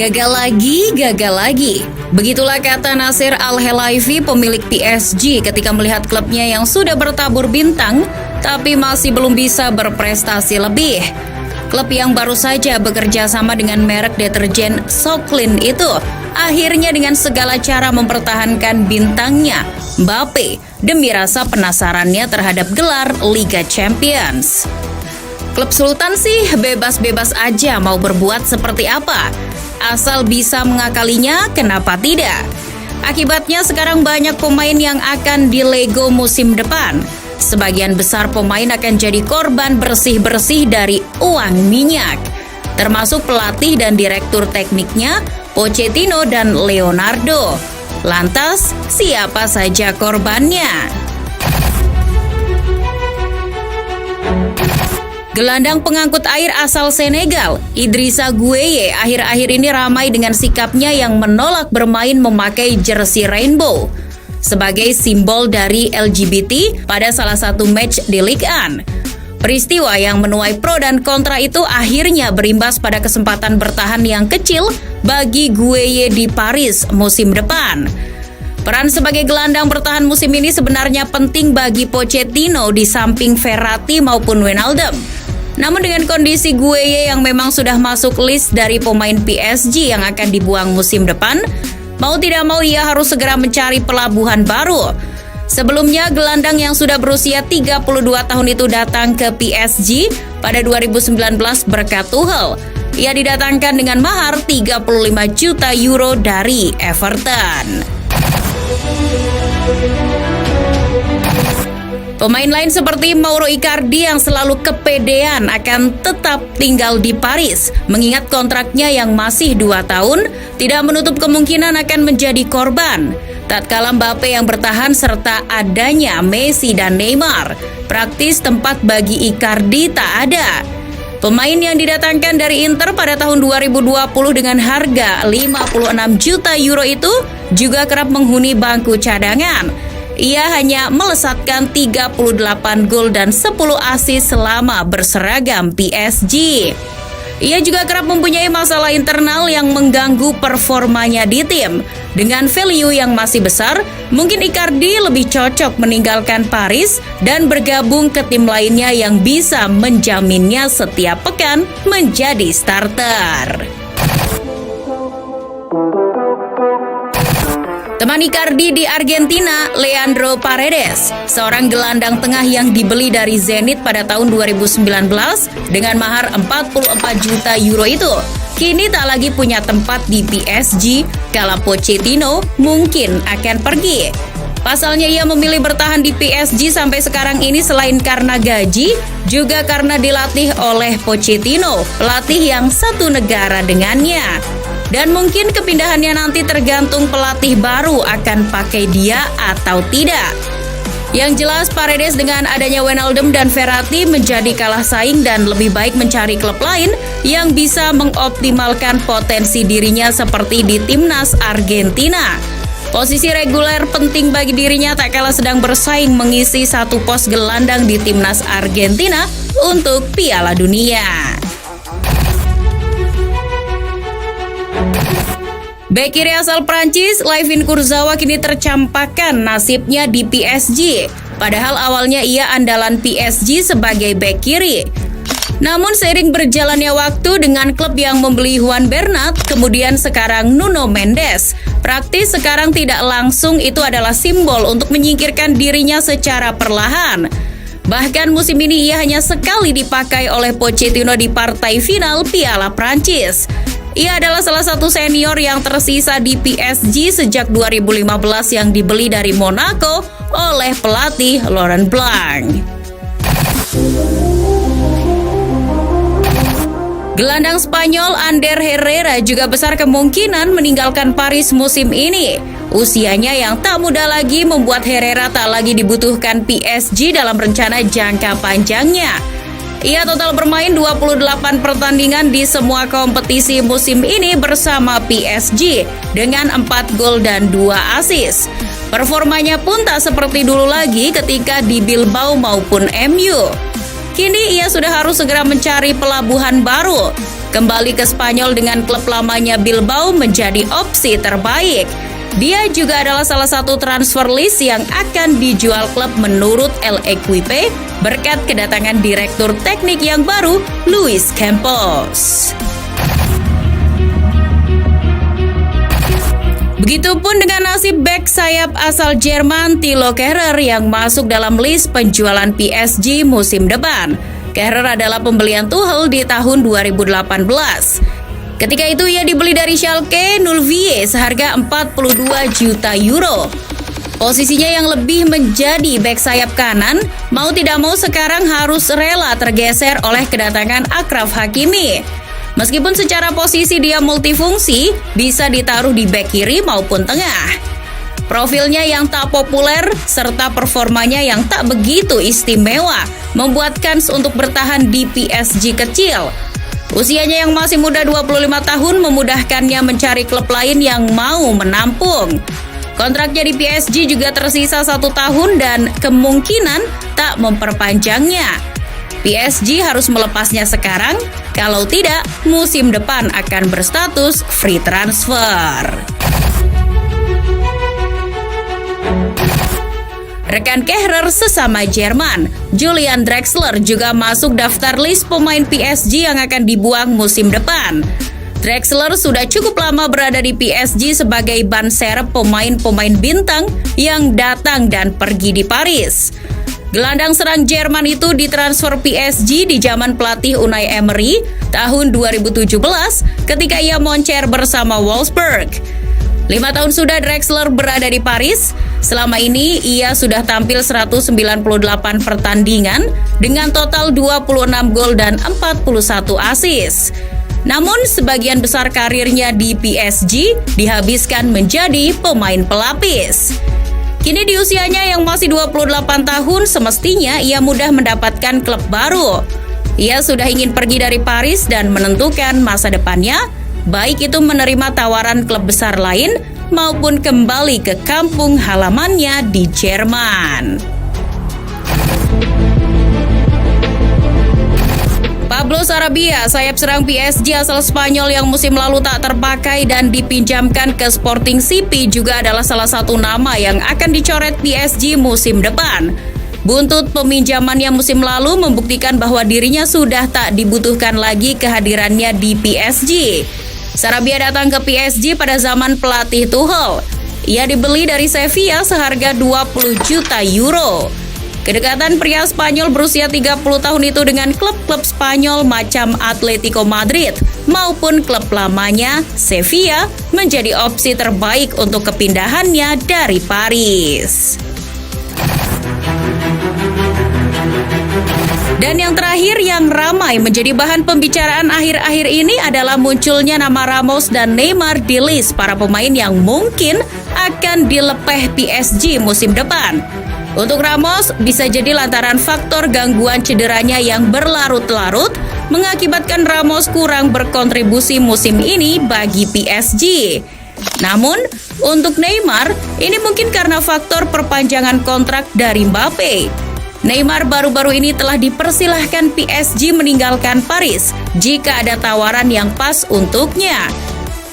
Gagal lagi. Begitulah kata Nasser Al-Khelaifi, pemilik PSG, ketika melihat klubnya yang sudah bertabur bintang, tapi masih belum bisa berprestasi lebih. Klub yang baru saja bekerja sama dengan merek deterjen Soclean itu, akhirnya dengan segala cara mempertahankan bintangnya, Mbappe, demi rasa penasarannya terhadap gelar Liga Champions. Klub Sultan sih bebas-bebas aja mau berbuat seperti apa. Asal bisa mengakalinya, kenapa tidak? Akibatnya sekarang banyak pemain yang akan dilego musim depan. Sebagian besar pemain akan jadi korban bersih-bersih dari uang minyak. Termasuk pelatih dan direktur tekniknya, Pochettino dan Leonardo. Lantas, siapa saja korbannya? Gelandang pengangkut air asal Senegal, Idrissa Gueye, akhir-akhir ini ramai dengan sikapnya yang menolak bermain memakai jersey rainbow sebagai simbol dari LGBT pada salah satu match di Ligue 1. Peristiwa yang menuai pro dan kontra itu akhirnya berimbas pada kesempatan bertahan yang kecil bagi Gueye di Paris musim depan. Peran sebagai gelandang bertahan musim ini sebenarnya penting bagi Pochettino di samping Verratti maupun Wijnaldum. Namun dengan kondisi Gueye yang memang sudah masuk list dari pemain PSG yang akan dibuang musim depan, mau tidak mau ia harus segera mencari pelabuhan baru. Sebelumnya, gelandang yang sudah berusia 32 tahun itu datang ke PSG pada 2019 berkat Tuchel. Ia didatangkan dengan mahar 35 juta euro dari Everton. Pemain lain seperti Mauro Icardi yang selalu kepedean akan tetap tinggal di Paris, mengingat kontraknya yang masih 2 tahun, tidak menutup kemungkinan akan menjadi korban. Tatkala Mbappe yang bertahan serta adanya Messi dan Neymar, praktis tempat bagi Icardi tak ada. Pemain yang didatangkan dari Inter pada tahun 2020 dengan harga 56 juta euro itu juga kerap menghuni bangku cadangan. Ia hanya melesatkan 38 gol dan 10 assist selama berseragam PSG. Ia juga kerap mempunyai masalah internal yang mengganggu performanya di tim. Dengan value yang masih besar, mungkin Icardi lebih cocok meninggalkan Paris dan bergabung ke tim lainnya yang bisa menjaminnya setiap pekan menjadi starter. Teman Icardi di Argentina, Leandro Paredes, seorang gelandang tengah yang dibeli dari Zenit pada tahun 2019 dengan mahar 44 juta euro itu, kini tak lagi punya tempat di PSG kala Pochettino mungkin akan pergi. Pasalnya ia memilih bertahan di PSG sampai sekarang ini selain karena gaji, juga karena dilatih oleh Pochettino, pelatih yang satu negara dengannya. Dan mungkin kepindahannya nanti tergantung pelatih baru akan pakai dia atau tidak. Yang jelas Paredes dengan adanya Wijnaldum dan Verratti menjadi kalah saing dan lebih baik mencari klub lain yang bisa mengoptimalkan potensi dirinya seperti di timnas Argentina. Posisi reguler penting bagi dirinya tak kalah sedang bersaing mengisi satu pos gelandang di timnas Argentina untuk Piala Dunia. Bek kiri asal Prancis, Layvin Kurzawa kini tercampakkan nasibnya di PSG. Padahal awalnya ia andalan PSG sebagai bek kiri. Namun seiring berjalannya waktu dengan klub yang membeli Juan Bernat, kemudian sekarang Nuno Mendes, praktis sekarang tidak langsung itu adalah simbol untuk menyingkirkan dirinya secara perlahan. Bahkan musim ini ia hanya sekali dipakai oleh Pochettino di partai final Piala Prancis. Ia adalah salah satu senior yang tersisa di PSG sejak 2015 yang dibeli dari Monaco oleh pelatih Laurent Blanc. Gelandang Spanyol Ander Herrera juga besar kemungkinan meninggalkan Paris musim ini. Usianya yang tak muda lagi membuat Herrera tak lagi dibutuhkan PSG dalam rencana jangka panjangnya. Ia total bermain 28 pertandingan di semua kompetisi musim ini bersama PSG dengan 4 gol dan 2 assist. Performanya pun tak seperti dulu lagi ketika di Bilbao maupun MU. Kini ia sudah harus segera mencari pelabuhan baru. Kembali ke Spanyol dengan klub lamanya Bilbao menjadi opsi terbaik. Dia juga adalah salah satu transfer list yang akan dijual klub menurut El Equipe berkat kedatangan direktur teknik yang baru, Luis Campos. Begitupun dengan nasib bek sayap asal Jerman Thilo Kehrer yang masuk dalam list penjualan PSG musim depan. Kehrer adalah pembelian Tuchel di tahun 2018. Ketika itu ia dibeli dari Schalke 04 seharga 42 juta euro. Posisinya yang lebih menjadi bek sayap kanan, mau tidak mau sekarang harus rela tergeser oleh kedatangan Achraf Hakimi. Meskipun secara posisi dia multifungsi, bisa ditaruh di bek kiri maupun tengah. Profilnya yang tak populer serta performanya yang tak begitu istimewa membuat kans untuk bertahan di PSG kecil. Usianya yang masih muda 25 tahun memudahkannya mencari klub lain yang mau menampung. Kontraknya di PSG juga tersisa 1 tahun dan kemungkinan tak memperpanjangnya. PSG harus melepasnya sekarang, kalau tidak musim depan akan berstatus free transfer. Rekan Kehrer sesama Jerman, Julian Draxler juga masuk daftar list pemain PSG yang akan dibuang musim depan. Draxler sudah cukup lama berada di PSG sebagai ban serep pemain-pemain bintang yang datang dan pergi di Paris. Gelandang serang Jerman itu ditransfer PSG di zaman pelatih Unai Emery tahun 2017 ketika ia moncer bersama Wolfsburg. 5 tahun sudah Draxler berada di Paris. Selama ini ia sudah tampil 198 pertandingan dengan total 26 gol dan 41 assist. Namun sebagian besar karirnya di PSG dihabiskan menjadi pemain pelapis. Kini di usianya yang masih 28 tahun semestinya ia mudah mendapatkan klub baru. Ia sudah ingin pergi dari Paris dan menentukan masa depannya, baik itu menerima tawaran klub besar lain maupun kembali ke kampung halamannya di Jerman. Pablo Sarabia, sayap serang PSG asal Spanyol yang musim lalu tak terpakai dan dipinjamkan ke Sporting CP juga adalah salah satu nama yang akan dicoret PSG musim depan. Buntut peminjamannya musim lalu membuktikan bahwa dirinya sudah tak dibutuhkan lagi kehadirannya di PSG. Sarabia datang ke PSG pada zaman pelatih Tuchel. Ia dibeli dari Sevilla seharga 20 juta euro. Kedekatan pria Spanyol berusia 30 tahun itu dengan klub-klub Spanyol macam Atletico Madrid maupun klub lamanya Sevilla menjadi opsi terbaik untuk kepindahannya dari Paris. Dan yang terakhir yang ramai menjadi bahan pembicaraan akhir-akhir ini adalah munculnya nama Ramos dan Neymar di list para pemain yang mungkin akan dilepeh PSG musim depan. Untuk Ramos, bisa jadi lantaran faktor gangguan cederanya yang berlarut-larut mengakibatkan Ramos kurang berkontribusi musim ini bagi PSG. Namun, untuk Neymar, ini mungkin karena faktor perpanjangan kontrak dari Mbappe. Neymar baru-baru ini telah dipersilahkan PSG meninggalkan Paris jika ada tawaran yang pas untuknya.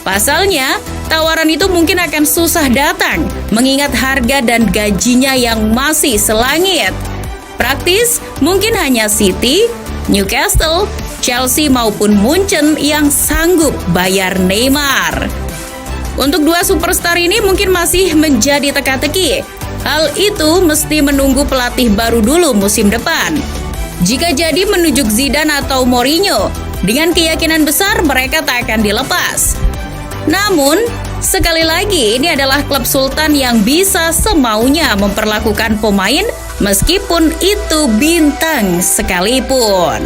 Pasalnya, tawaran itu mungkin akan susah datang mengingat harga dan gajinya yang masih selangit. Praktis, mungkin hanya City, Newcastle, Chelsea maupun Munchen yang sanggup bayar Neymar. Untuk dua superstar ini mungkin masih menjadi teka-teki. Hal itu mesti menunggu pelatih baru dulu musim depan. Jika jadi menunjuk Zidane atau Mourinho, dengan keyakinan besar mereka tak akan dilepas. Namun, sekali lagi ini adalah klub sultan yang bisa semaunya memperlakukan pemain meskipun itu bintang sekalipun.